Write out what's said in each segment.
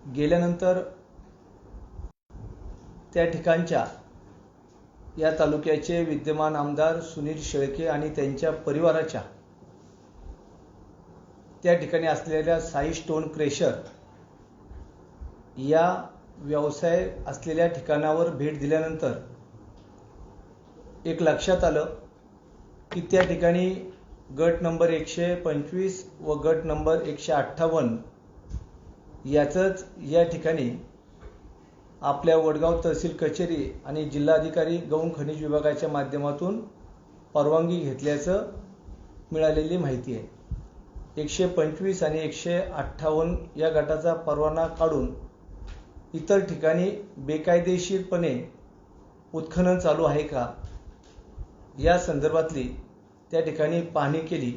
गेल्यानंतर त्या ठिकाणच्या या तालुक्याचे विद्यमान आमदार सुनील शेळके आणि त्यांच्या परिवाराच्या त्या ठिकाणी असलेल्या साई स्टोन क्रेशर या व्यवसाय असलेल्या ठिकाणावर भेट दिल्यानंतर एक लक्षात आलं की त्या ठिकाणी गट नंबर 125 व गट नंबर 158 याचंच या ठिकाणी आपल्या वडगाव तहसील कचेरी आणि जिल्हाधिकारी गौण खनिज विभागाच्या माध्यमातून परवानगी घेतल्याचं मिळालेली माहिती आहे। 125 आणि 158 या गटाचा परवाना काढून इतर ठिकाणी बेकायदेशीरपणे उत्खनन चालू आहे का या संदर्भातली त्या ठिकाणी पाहणी केली।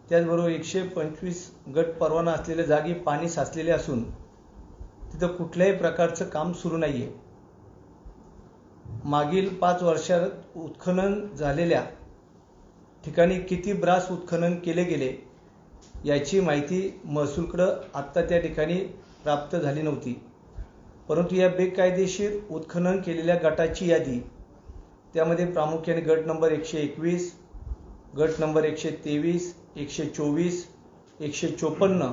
त्याचबरोबर 125 गट परवाना असलेल्या जागी पाणी साचलेले असून तिथं कुठल्याही प्रकारचं काम सुरू नाहीये। मागील 5 वर्षात उत्खनन झालेल्या ठिकाणी किती ब्रास उत्खनन केले गेले याची माहिती महसूलकडे आत्ता त्या ठिकाणी प्राप्त झाली नव्हती, परंतु या बेकायदेशीर उत्खनन केलेल्या गटाची यादी त्यामध्ये प्रामुख्याने गट नंबर 121, गट नंबर 123, 124, 154,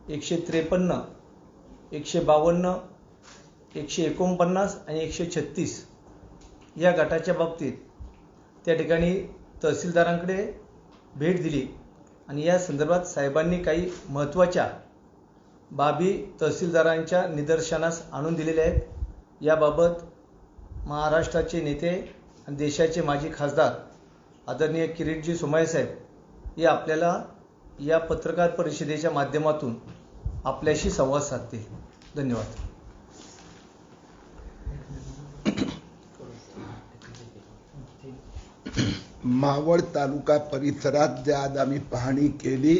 153, 152, 149 आणि 136 या गटाच्या बाबतीत त्या ठिकाणी तहसीलदारांकडे भेट दिली आणि या संदर्भात साहेबांनी काही महत्त्वाच्या बाबी तहसीलदारांच्या निदर्शनास आणून दिलेल्या आहेत। याबाबत महाराष्ट्राचे नेते आणि देशाचे माजी खासदार आदरणीय किरीटजी सोमय्या साहेब हे आपल्याला या पत्रकार परिषदेच्या माध्यमातून आपल्याशी संवाद साधतील। धन्यवाद। मावळ तालुका परिसरात ज्या आज आम्ही पाहणी केली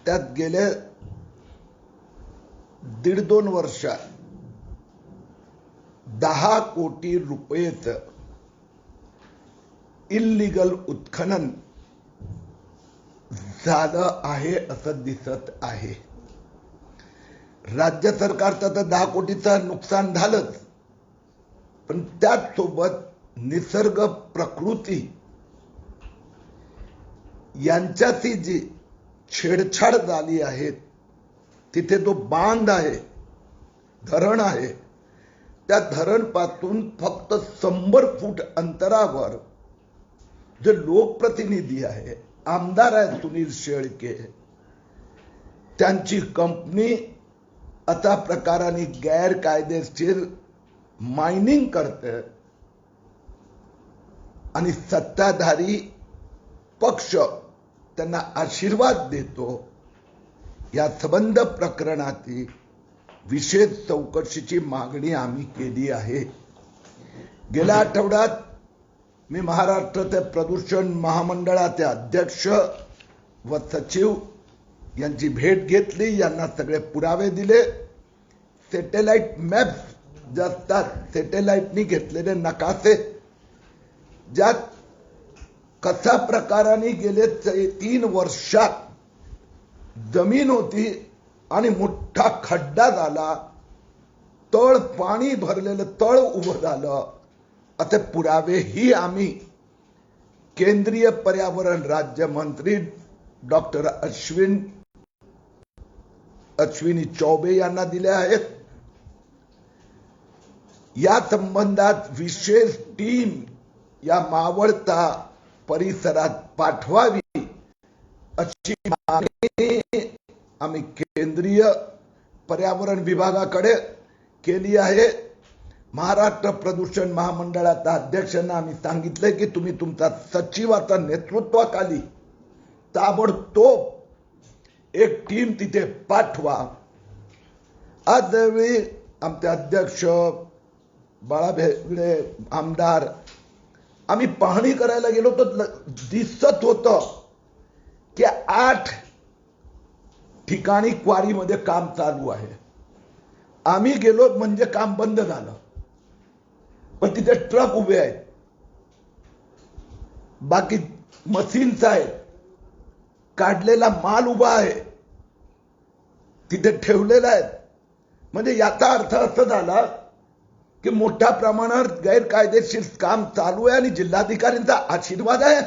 त्यात गेले 1.5-2 वर्षात 10 कोटी रुपयेचं इल्लीगल उत्खनन झालं आहे असं दिसत आहे। राज्य सरकारचं तर 10 कोटीचं नुकसान झालंच, पण त्याचसोबत निसर्ग प्रकृती यांच्याशी जी छेडछाड झाली आहे, तिथे जो बांध आहे, धरण आहे, त्या धरणपासून फक्त 100 फूट अंतरावर जे लोकप्रतिनिधी आहे, आमदार आहे सुनील शेळके, त्यांची कंपनी अशा प्रकाराने गैरकायदेशीर मायनिंग करते आणि सत्ताधारी पक्ष त्यांना आशीर्वाद देतो। या संबंध प्रकरणाची विशेष चौकशीची मागणी आम्ही केली आहे। गेल्या आठवड्यात मी महाराष्ट्राचे प्रदूषण महामंडळाचे अध्यक्ष व सचिव यांची भेट घेतली, यांना सगळे पुरावे दिले। सॅटेलाइट मॅप्स जे असतात, सॅटेलाइटनी घेतलेले नकाशे, ज्यात कशा प्रकाराने गेले 3 वर्षात जमीन होती आणि मोठा खड्डा झाला, तळ पाणी भरलेलं तळ उभं झालं, असे पुरावेही आम्ही केंद्रीय पर्यावरण राज्यमंत्री डॉक्टर अश्विनी चौबे यांना दिले आहेत। या संबंधात विशेष टीम या मावळता परिसरात पाठवावी अशी मागणी आम्ही केंद्रीय पर्यावरण विभागाकडे केली आहे। महाराष्ट्र प्रदूषण महामंडळाच्या अध्यक्षांना आम्ही सांगितले की तुम्ही तुमच्या सचिवाच्या नेतृत्वाखाली ताबडतोब एक टीम तिथे पाठवा। आज आमचे अध्यक्ष बाळा भेगडे आमदार आम्ही पाहणी करायला गेलो तर दिसत होतं की 8 ठिकाणी क्वारीमध्ये काम चालू आहे। आम्ही गेलो म्हणजे काम बंद झालं, पण तिथे ट्रक उभे आहेत, बाकी मशीन्स आहेत, काढलेला माल उभा आहे, तिथे ठेवलेल्या आहेत. म्हणजे याचा अर्थ असा झाला की मोठ्या प्रमाणावर गैरकायदेशीर काम चालू आहे आणि जिल्हाधिकाऱ्यांचा आशीर्वाद आहे.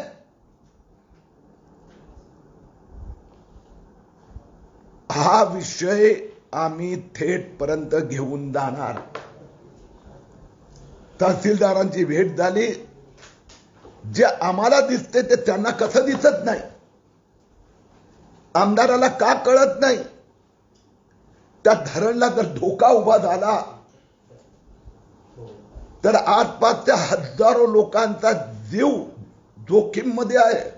हा विषय आम्ही थेट पर्यंत घेऊन जाणार. तहसीलदारांची भेट झाली. जे आम्हाला दिसते ते त्यांना कसं दिसत नाही, आमदाराला का कळत नाही. त्या धरणला जर धोका उभा झाला तर आसपासच्या हजारो लोकांचा जीव जोखीम मध्ये आहे.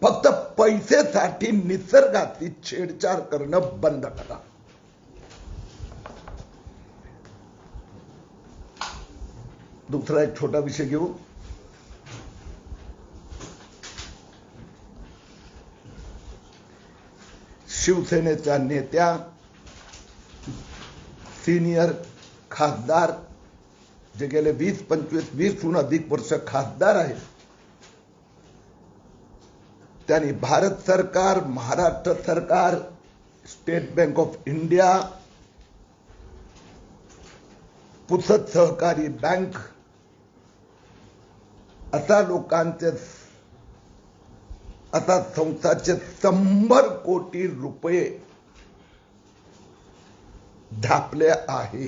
फक्त पैसेसाठी निसर्गाची छेडछाड करणं बंद करा. दुसरा एक छोटा विषय घेऊ. शिवसेनेच्या नेत्या, सिनियर खासदार जे गेले 20-25-20हून अधिक वर्ष खासदार आहेत, त्यांनी भारत सरकार, महाराष्ट्र सरकार, state bank of India, Pusad सहकारी बँक असा लोकांचे आता संस्थाचे 100 कोटी रुपये ढापले आहे.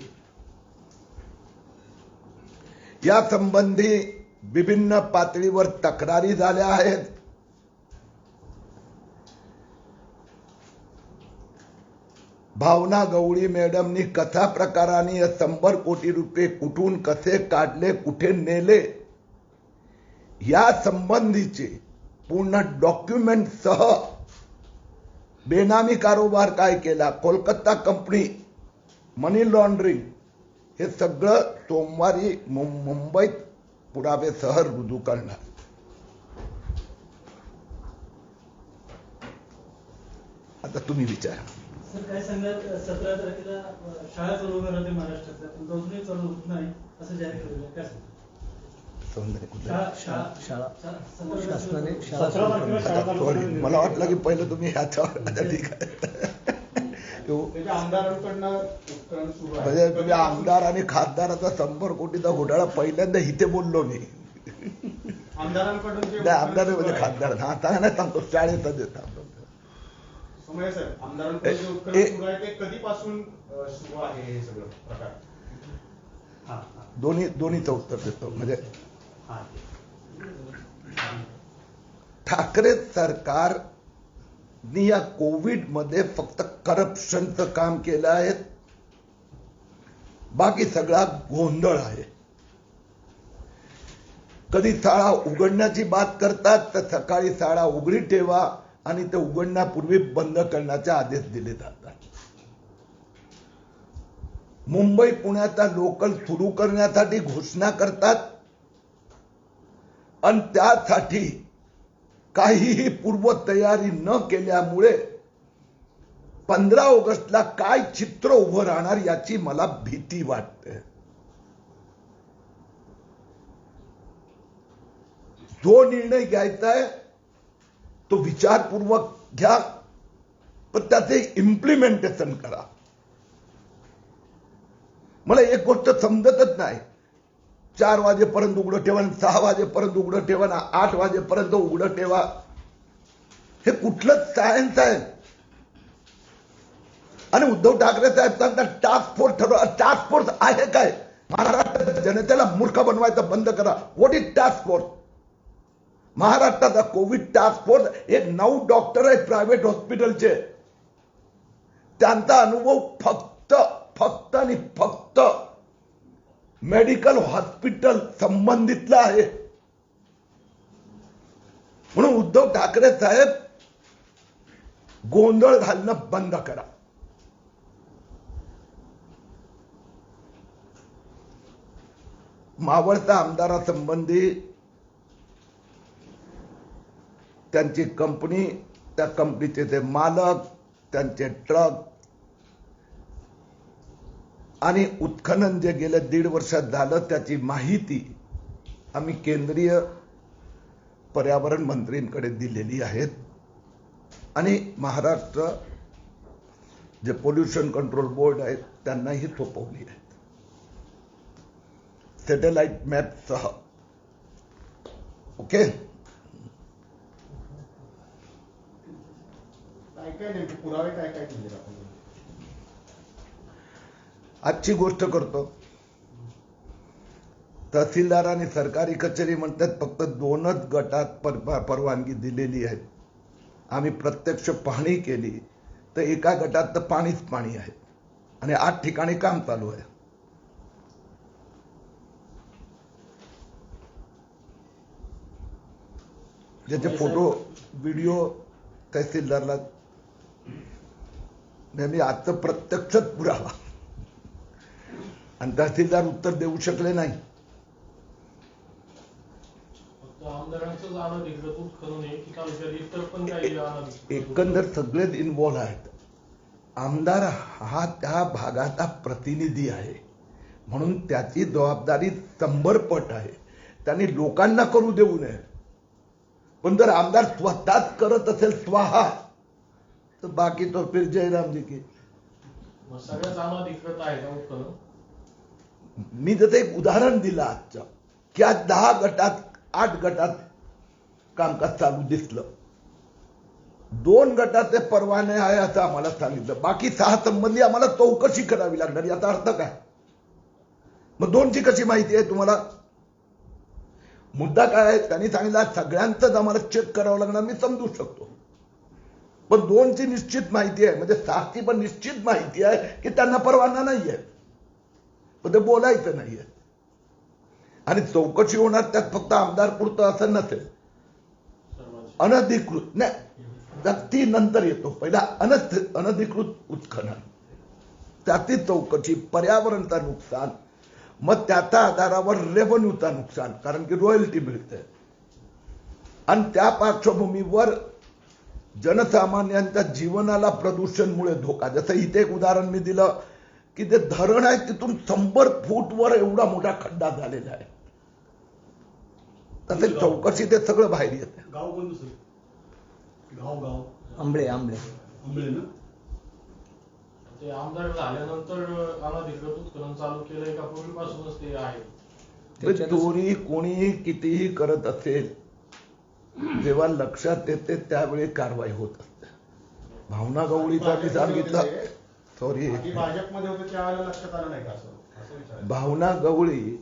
या संबंधी विभिन्न पातळीवर तक्रारी झाल्या आहेत. भावना गवळी मॅडमनी कथा प्रकाराने 100 कोटी रुपये कुठून कसे काढले, कुठे नेले या संबंधीचे पूर्ण डॉक्युमेंट सह बेनामी कारोबार काय केला, कोलकाता कंपनी, मनी लॉन्ड्रिंग, हे सगळं सोमवारी मुंबईत पुरावेसह रुजू करणार. आता तुम्ही विचारा. सर काय सांगणार, 17 तारखेला शाळा चालू होणार होते महाराष्ट्रातल्या, पण अजूनही चालू होत नाही असं जाहीर केलेलं आहे. काय सांगणार? मला वाटलं की पहिलं तुम्ही ह्याच्यावर. आता ठीक आहे. म्हणजे तुम्ही आमदार आणि खासदाराचा 100 कोटीचा घोटाळा पहिल्यांदा इथे बोललो मी. आमदारांकडून आमदार म्हणजे खासदार. हा सांगा सांगतो शाळेचा देता कधीपासून सुरू आहे हे सगळं प्रकार? दोन्हीचं उत्तर देतो. म्हणजे ठाकरे सरकार या कोविड मध्ये फक्त करप्शनचं काम केलं आहे, बाकी सगळा गोंधळ आहे. कधी शाळा उघडण्याची बात करतात तर सकाळी शाळा उघडी ठेवा आणि ते उघडण्यापूर्वी बंद करण्याचे आदेश दिले जातात. मुंबई पुण्याचा लोकल सुरू करण्यासाठी घोषणा करतात आणि त्यासाठी काहीही पूर्वतयारी न केल्यामुळे 15 ऑगस्टला काय चित्र उभं राहणार याची मला भीती वाटते. जो निर्णय घ्यायचा आहे तो विचारपूर्वक घ्या, पण त्याचे इम्प्लिमेंटेशन करा. मला एक गोष्ट समजतच नाही. 4 वाजेपर्यंत उघडं ठेवा, 6 वाजेपर्यंत उघडं ठेवा, 8 वाजेपर्यंत उघडं ठेवा. हे कुठलं सायन्स आहे? आणि उद्धव ठाकरे साहेब सांगतात टास्क फोर्स ठरवा. टास्क फोर्स आहे काय? महाराष्ट्रात जनतेला मूर्ख बनवायचं बंद करा. What is task force? महाराष्ट्राचा कोविड टास्क फोर्स एक 9 डॉक्टर आहेत प्रायव्हेट हॉस्पिटलचे. त्यांचा अनुभव फक्त आणि फक्त मेडिकल हॉस्पिटल संबंधितला आहे. म्हणून उद्धव ठाकरे साहेब गोंधळ घालणं बंद करा. मावळता आमदारासंबंधी त्यांची कंपनी, त्या कंपनीचे ते मालक, त्यांचे ट्रक आणि उत्खनन जे गेल्या 1.5 वर्षात झालं त्याची माहिती आम्ही केंद्रीय पर्यावरण मंत्रींकडे दिलेली आहे आणि महाराष्ट्र जे पोल्युशन कंट्रोल बोर्ड आहेत त्यांनाही थोपवली आहेत सॅटेलाइट मॅप सह. ओके. काय नेमके पुरावे काय काय दिले आपण? आजची गोष्ट करतो. तहसीलदार आणि सरकारी कचेरी म्हणतात फक्त 2च गटात परवानगी दिलेली आहे. आम्ही प्रत्यक्ष पाहणी केली तर एका गटात तर पाणीच पाणी आहे आणि 8 ठिकाणी काम चालू आहे. ज्याचे फोटो व्हिडिओ तहसीलदारला मी आजचं प्रत्यक्षच पुरावा आणि तहसीलदार उत्तर देऊ शकले नाही. एकंदर सगळेच इन्व्हॉल्व आहेत. आमदार हा त्या भागाचा प्रतिनिधी आहे म्हणून त्याची जबाबदारी 100 पट आहे. त्यांनी लोकांना करू देऊ नये. पण जर आमदार स्वतःच करत असेल स्वाहा तर बाकी तो फिर जयरामजी की. सगळ्याच अनधिकृत आहे का उत्खनन? मी जसं एक उदाहरण दिलं आजचं की आज 10 गटात 8 गटात कामकाज चालू दिसलं. 2 गटाचे परवाने आहे असं आम्हाला सांगितलं. बाकी 6 संबंधी आम्हाला चौकशी करावी लागणार. याचा अर्थ काय? मग 2ची कशी माहिती आहे तुम्हाला? मुद्दा काय आहे? त्यांनी सांगितलं सगळ्यांचंच आम्हाला चेक करावं लागणार. मी समजू शकतो. पण 2ची निश्चित माहिती आहे म्हणजे 6ची पण निश्चित माहिती आहे की त्यांना परवाना नाहीये. पण ते बोलायचं नाहीये आणि चौकशी होणार त्यात फक्त आमदार पुरतं असं नसेल. अनधिकृत नाही ती नंतर येतो. पहिला अनधिकृत उत्खनन त्याची चौकशी, पर्यावरणचा नुकसान, मग त्याच्या आधारावर रेव्हन्यूचा नुकसान कारण की रॉयल्टी मिळते आणि त्या पार्श्वभूमीवर जनसामान्यांच्या जीवनाला प्रदूषणमुळे धोका. जसं इथे एक उदाहरण मी दिलं की ते धरण आहे तिथून 100 फूटवर एवढा मोठा खड्डा झालेला आहे. तसे चौकशी ते सगळं बाहेर येते. गाव कोण दुसरं? गाव आंबळे आंबळे ना. ते आमदार झाल्यानंतर अनधिकृत उत्खनन चालू केलंय का पूर्वीपासूनच ते आहे? चोरी कोणीही कितीही करत असेल जेव्हा लक्षात येते त्यावेळी कारवाई होत असते. भावना गवळीचा मी सांगितलं. सॉरी, भाजपमध्ये होते त्यावेळेला लक्षात आलं नाही का असं? भावना गवळी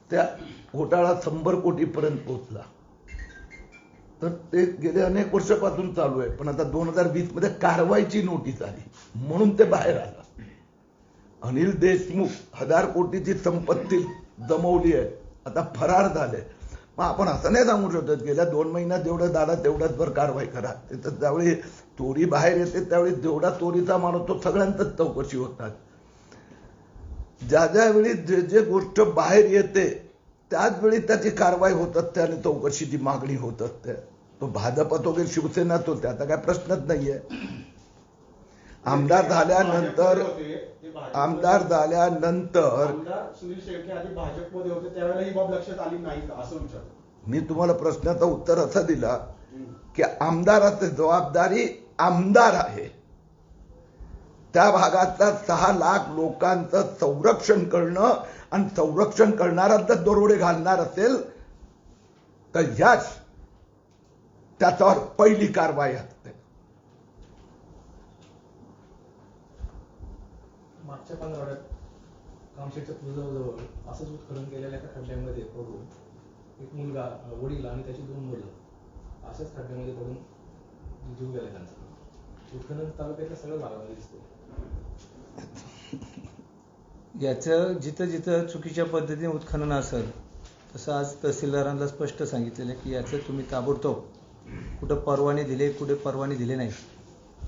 त्या घोटाळा 100 कोटीपर्यंत पोहोचला तर ते गेले अनेक वर्षापासून चालू आहे. पण आता 2020 मध्ये कारवाईची नोटीस आली म्हणून ते बाहेर आलं. अनिल देशमुख 1000 कोटीची संपत्ती जमवली आहे, आता फरार झाले. मग आपण असं नाही सांगू शकत गेल्या 2 महिन्यात जेवढं झालं तेवढ्याच वर कारवाई करा. तर ज्यावेळी चोरी बाहेर येते त्यावेळी जेवढा चोरीचा माणूस तो सगळ्यांचाच चौकशी होतात. ज्या वेळी जे गोष्ट बाहेर येते त्याच वेळी त्याची कारवाई होत असते आणि चौकशीची मागणी होत असते. तो भाजपात वगैरे शिवसेनाच होते, आता काय प्रश्नच नाहीये. आमदार झाल्यानंतर सुनील शेळके आधी भाजपमध्ये होते त्यावेळेला ही बाब लक्षात आली नाही का असं विचारतो मी तुम्हाला. प्रश्नाचं उत्तर असं दिलं की आमदाराची जबाबदारी आमदार आहे. त्या भागातल्या 6 लाख लोकांचं संरक्षण करणं आणि संरक्षण करणारा जर दरोडे घालणार असेल तर याच त्याच्यावर पहिली कारवाई असते. मागच्या 15 आठवड्यात कामशेतच्या तुळजाजवळ असंच उत्खनन केलेल्या एका खड्ड्यामध्ये पडून एक मुलगा, वडील आणि त्याची 2 मुलं अशाच खड्ड्यामध्ये पडून जीव गेला त्यांचा. उत्खनन तालुक्यातल्या सगळ्या भागामध्ये दिसते. याचं जिथं जिथं चुकीच्या पद्धतीने उत्खनन असेल तसं आज तहसीलदारांना स्पष्ट सांगितलेलं आहे की याचं तुम्ही ताबडतोब कुठं परवाने दिले कुठे परवाने दिले नाही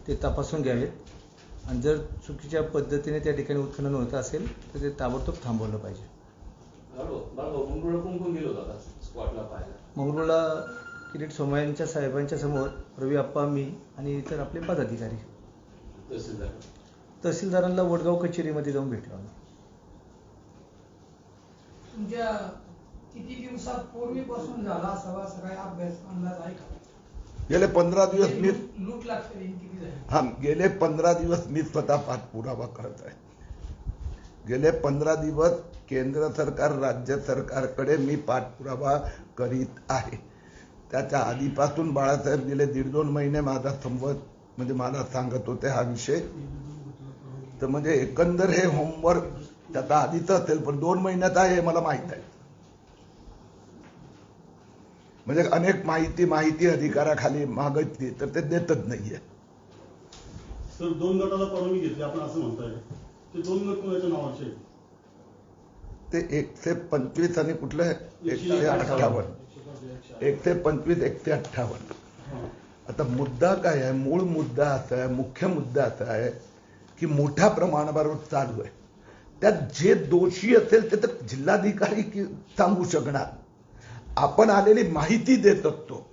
ते तपासून घ्यावेत आणि जर चुकीच्या पद्धतीने त्या ठिकाणी उत्खनन होत असेल तर ते ताबडतोब थांबवलं पाहिजे. मंगरुळला किरीट सोमय्यांच्या साहेबांच्या समोर रवी आप्पा, मी आणि इतर आपले पदाधिकारी तहसीलदारांना वडगाव कचेरीमध्ये जाऊन भेटलो आम्ही. तुमच्या किती दिवसात पूर्वीपासून झाला असावा असं काही अभ्यास अंदाज आहे का? गेले 15 दिवस मी लूट लागते किती झाली? हा गेले 15 दिवस मी स्वतः पाठपुरावा करत आहे. गेले 15 दिवस केंद्र सरकार राज्य सरकारकडे मी पाठपुरावा करीत आहे. त्याच्या आधीपासून बाळासाहेब गेले 1.5-2 महिने माझा संवाद म्हणजे मला सांगत होते हा विषय. तर म्हणजे एकंदर हे होमवर्क त्याचा आधीच असेल पण 2 महिन्यात आहे हे मला माहित आहे. म्हणजे अनेक माहिती अधिकाराखाली मागितली तर ते देतच नाहीये. सर 2 गटाला परवानगी घेतली आपण असं म्हणताय ते 2 गट कोणाच्या नावाचे आहेत? ते 125 आणि कुठलं 158 125 158. आता मुद्दा काय आहे? मूळ मुद्दा असा आहे, मुख्य मुद्दा असा आहे की मोठ्या प्रमाणावर चालू आहे. त्यात जे दोषी असेल ते तर जिल्हाधिकारी सांगू शकणार. आपण आलेली माहिती देत असतो.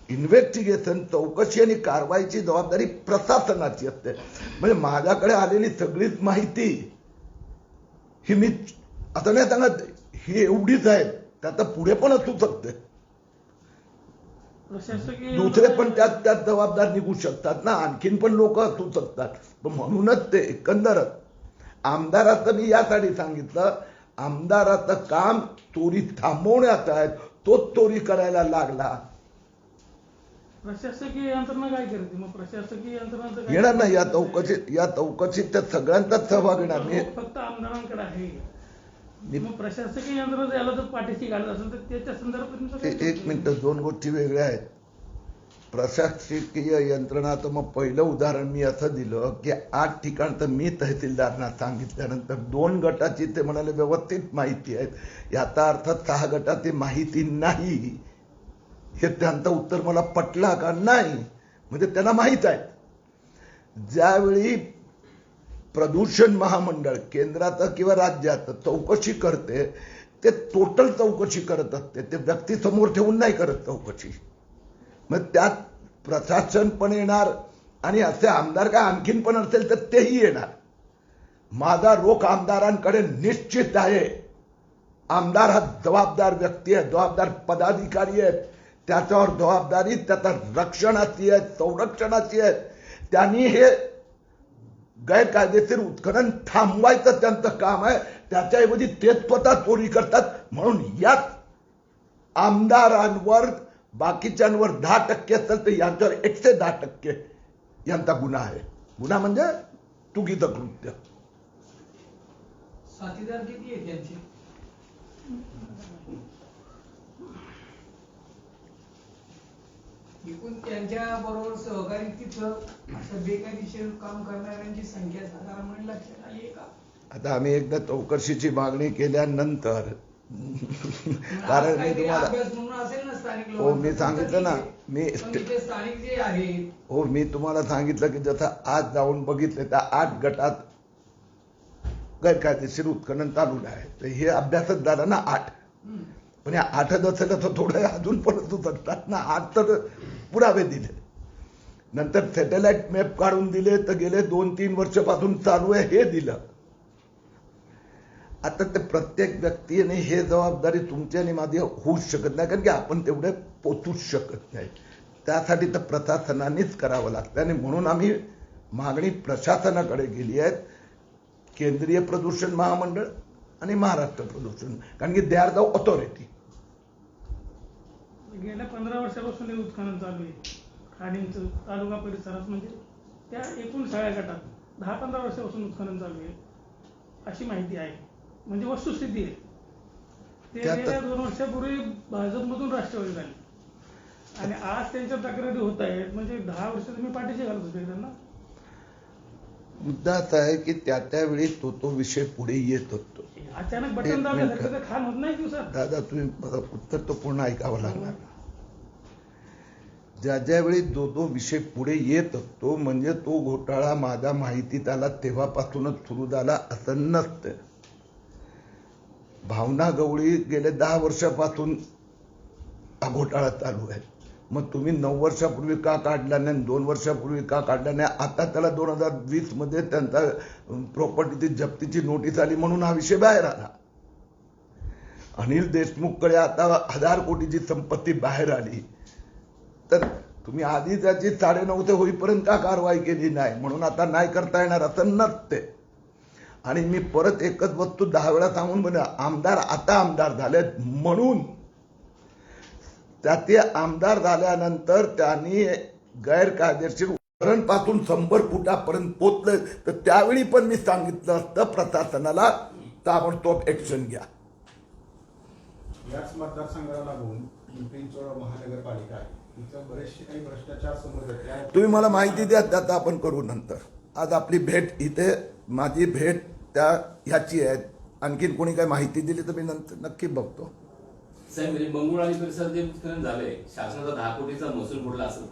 इन्व्हेस्टिगेशन चौकशी आणि कारवाईची जबाबदारी प्रशासनाची असते. म्हणजे माझ्याकडे आलेली सगळीच माहिती ही मी आता नाही सांगत ही एवढीच आहे, त्यात पुढे पण असू शकते. दुसरे पण त्यात जबाबदार निघू शकतात ना, आणखीन पण लोक असू शकतात. म्हणूनच ते एकंदरच आमदाराचं मी यासाठी सांगितलं, आमदाराचं काम चोरी थांबवण्याचं आहे. तोच चोरी करायला लागला. प्रशासकीय यंत्रणा काय करते मग? प्रशासकीय यंत्रणा येणार नाही या चौकशीत त्या सगळ्यांचाच सहभाग येणार नाही. फक्त आमदारांकडे आहे. मग प्रशासकीय यंत्रणा याला जर पाठीशी घालत असेल तर त्याच्या संदर्भात 1 मिनिट, 2 गोष्टी वेगळ्या आहेत. प्रशासकीय यंत्रणा तर मग पहिलं उदाहरण मी असं दिलं की 8 ठिकाण तर मी तहसीलदारांना सांगितल्यानंतर 2 गटाची ते म्हणाले व्यवस्थित माहिती आहे. याचा अर्थ 6 गटाची माहिती नाही हे त्यांचं उत्तर मला पटलं का? नाही. म्हणजे त्यांना माहित आहे. ज्यावेळी प्रदूषण महामंडळ केंद्राचं किंवा राज्याचं चौकशी करते ते टोटल चौकशी करत असते. ते व्यक्ती समोर ठेवून नाही करत चौकशी. मग त्यात प्रशासन पण येणार आणि असे आमदार काय आणखीन पण असेल तर तेही येणार. माझा रोख आमदारांकडे निश्चित आहे. आमदार हा जबाबदार व्यक्ती आहे, जबाबदार पदाधिकारी आहे. त्याच्यावर जबाबदारी त्याचा रक्षणाची आहे, संरक्षणाची आहे. त्यांनी हे गैरकायदेशीर उत्खनन थांबवायचं त्यांचं काम आहे. त्याच्याऐवजी ते स्वतः चोरी करतात. म्हणून याच आमदारांवर बाकीच्यांवर 10% असेल तर यांच्यावर 110% यांचा गुन्हा आहे. गुन्हा म्हणजे चुकीचं कृत्य. साथीदार किती आहेत त्यांचे? एकूण त्यांच्या बरोबर सहकारी तिथं असं बेकायदेशीर काम करणाऱ्यांची संख्या साधारणपणे लक्षात आली आहे का? आता आम्ही एकदा चौकशीची मागणी केल्यानंतर कारण मी तुम्हाला हो मी सांगितलं ना स्थानिक जे आहेत हो मी तुम्हाला सांगितलं की जसं आज जाऊन बघितलं त्या 8 गटात गैरकायदेशीर उत्खनन चालू आहे. तर हे अभ्यासच झाला ना 8. पण या 8च असेल तर थोडं अजून पण असतात ना. 8 तर पुरावे दिले. नंतर सॅटेलाइट मॅप काढून दिले तर गेले 2-3 वर्षापासून चालू आहे हे दिलं. आता ते प्रत्येक व्यक्तीने हे जबाबदारी तुमची आणि माझी होऊच शकत नाही कारण की आपण तेवढे पोचूच शकत नाही. त्यासाठी तर प्रशासनानेच करावं लागतं आणि म्हणून आम्ही मागणी प्रशासनाकडे गेली आहे. केंद्रीय प्रदूषण महामंडळ आणि महाराष्ट्र प्रदूषण कारण की दे आर द ऑथॉरिटी. गेल्या 15 वर्षापासून हे उत्खनन चालू आहे खाणींचं तालुका परिसरात. म्हणजे त्या एकूण सगळ्या गटात 10-15 वर्षापासून उत्खनन चालू आहे अशी माहिती आहे. म्हणजे वस्तुस्थिती आहे. ते गेल्या 2 वर्षापूर्वी भाजपमधून राष्ट्रवादी झाले आणि आज त्यांच्या तक्रारी होत आहेत. म्हणजे 10 वर्ष तुम्ही पाठीशी घालत होते त्यांना. मुद्दा असा आहे की त्यावेळी तो विषय पुढे येत होतो. अचानक बटन दाबल्यासारखं तर खान होत नाही दिवसात. दादा तुम्ही उत्तर तो पूर्ण ऐकावं लागणार. ज्यावेळी जो विषय पुढे येत असतो म्हणजे तो घोटाळा माझ्या माहितीत आला तेव्हापासूनच सुरू झाला असं नसतं. भावना गवळी गेले 10 वर्षापासून हा घोटाळा चालू आहे. मग तुम्ही 9 वर्षापूर्वी का काढला नाही, 2 वर्षापूर्वी का काढला नाही? आता त्याला 2020 मध्ये त्यांचा प्रॉपर्टीची जप्तीची नोटीस आली म्हणून हा विषय बाहेर आला. अनिल देशमुखकडे आता 1000 कोटीची संपत्ती बाहेर आली. तर तुम्ही आधी त्याची 9:30 होईपर्यंत का कारवाई केली नाही, म्हणून आता नाही करता येणार असं नसते. आणि मी परत एकच वस्तू 10 वेळा सांगून म्हणा, आमदार आता आमदार झालेत म्हणून ते आमदार झाल्यानंतर त्यांनी गैरकायदेशीर पासून 100 फुटापर्यंत पोचले, तर त्यावेळी पण मी सांगितलं असतं प्रशासनाला ताबडतोब ऍक्शन घ्या. याच मतदारसंघाला लागून पिंपरी-चिंचवड महानगरपालिका आहे, तिथं बरेचसे काही भ्रष्टाचार समोर येतात. तुम्ही मला माहिती द्या, त्यात आपण करू नंतर. आज आपली भेट इथे, माझी भेट त्या ह्याची आहे. आणखीन कोणी काही माहिती दिली तर मी नंतर नक्की बघतो. साहेब, म्हणजे मंगरुळ आणि परिसरात जे उत्खनन झालंय, शासनाचा 10 कोटीचा महसूल बुडला असेल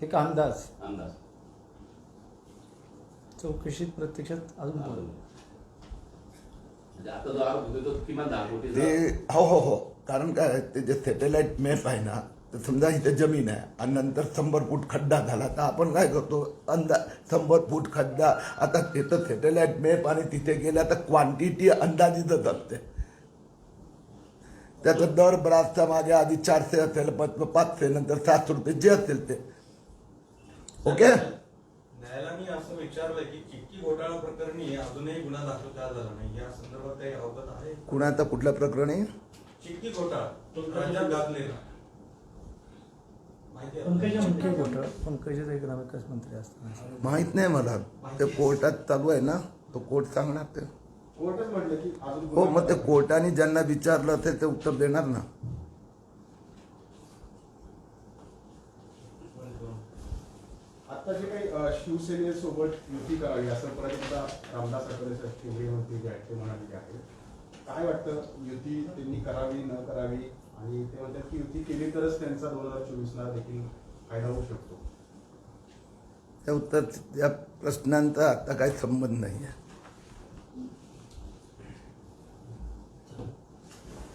एक अंदाज अंदाज. चौकशीत प्रत्यक्षात अजून बोलू. म्हणजे आता जो आरोप होतो तो किमान 10 ते कोटीचा. हो, कारण काय ते जे सॅटेलाइट मॅप आहे ना, तर समजा इथे जमीन आहे आणि नंतर 100 फूट खड्डा झाला, तर आपण काय करतो, 100 फूट खड्डा. आता तिथं सॅटेलाइट मॅप आणि तिथे गेल्या तर क्वांटिटी अंदाजितच असते. त्याचा दर बराचसा मागे आधी 400 असेल, 500, नंतर 700 रुपये जे असेल ते. ओके. न्यायालयाने असं विचारलं की चिक्की घोटाळा प्रकरणी अजूनही गुन्हा दाखल का झाला नाही, या संदर्भात काही अवगत आहे? कुणाचा कुठल्या प्रकरणी? चिक्की घोटाळा राज्यात गाजलेला माहिती आहे? पंकजा एक ग्रामविकास मंत्री असताना माहित नाही मला. ते कोर्टात चालू आहे ना, तो कोर्ट सांगणार ते. कोर्टच म्हटलं की अजून हो, मग ते कोर्टाने ज्यांना विचारलं असेल ते उत्तर देणार ना. आता जे काही शिवसेनेसोबत युती करावी असं परत एकदा रामदास आठवले साहेब केंद्रीय मंत्री जे आहेत ते म्हणाले आहे. काय वाटतं, युती त्यांनी करावी न करावी? आणि ते म्हणतात की युती केली तरच त्यांचा 2024ला देखील फायदा होऊ शकतो. त्या उत्तर, त्या प्रश्नांचा आता काही संबंध नाही आहे.